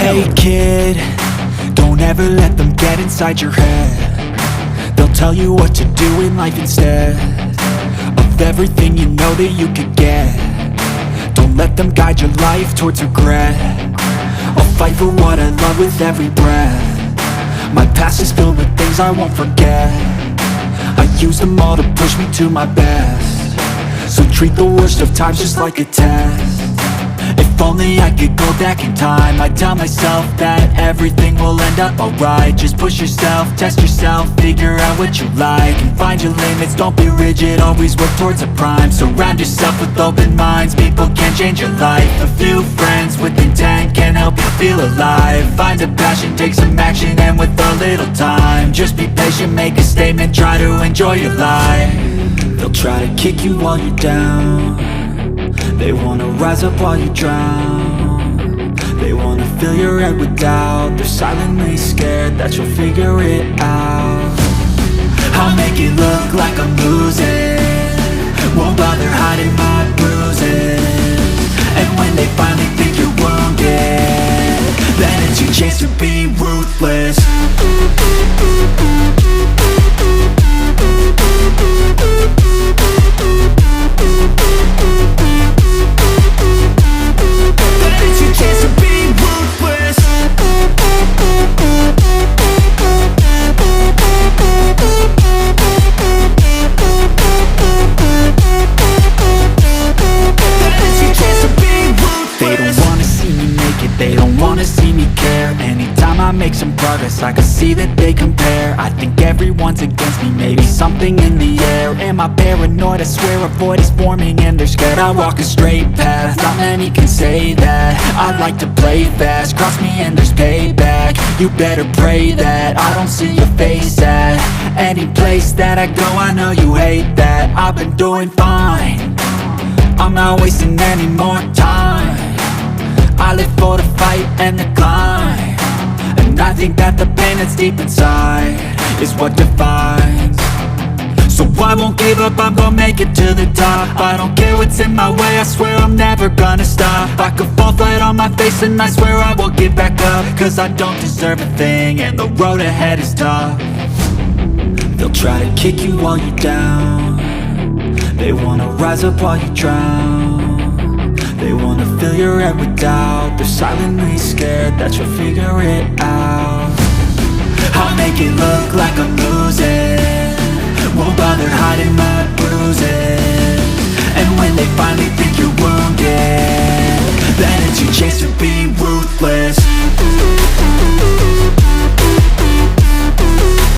Hey kid, don't ever let them get inside your head. They'll tell you what to do in life instead of everything you know that you could get. Don't let them guide your life towards regret. I'll fight for what I love with every breath. My past is filled with things I won't forget. I use them all to push me to my best. So treat the worst of times just like a test. If only I could go back in time, I'd tell myself that everything will end up alright. Just push yourself, test yourself, figure out what you like, and find your limits, don't be rigid, always work towards a prime. Surround yourself with open minds, people can change your life. A few friends with intent can help you feel alive. Find a passion, take some action, and with a little time, just be patient, make a statement, try to enjoy your life. They'll try to kick you while you're down. They wanna rise up while you drown. They wanna fill your head with doubt. They're silently scared that you'll figure it out. I'll make it look like I'm losing, won't bother hiding my bruises. And when they finally think you're wounded, then it's your chance to be ruthless. They don't wanna see me care. Anytime I make some progress, I can see that they compare. I think everyone's against me, maybe something in the air. Am I paranoid? I swear a void is forming and they're scared. I walk a straight path, not many can say that. I like to play fast, cross me and there's payback. You better pray that I don't see your face at any place that I go. I know you hate that. I've been doing fine, I'm not wasting any more time. I live for the fight and the climb, and I think that the pain that's deep inside is what defines. So I won't give up, I'm gonna make it to the top. I don't care what's in my way, I swear I'm never gonna stop. I could fall flat on my face and I swear I won't get back up, cause I don't deserve a thing and the road ahead is tough. They'll try to kick you while you're down. They wanna rise up while you drown. They wanna fill your head with doubt. They're silently scared that you'll figure it out. I'll make it look like I'm losing, won't bother hiding my bruises.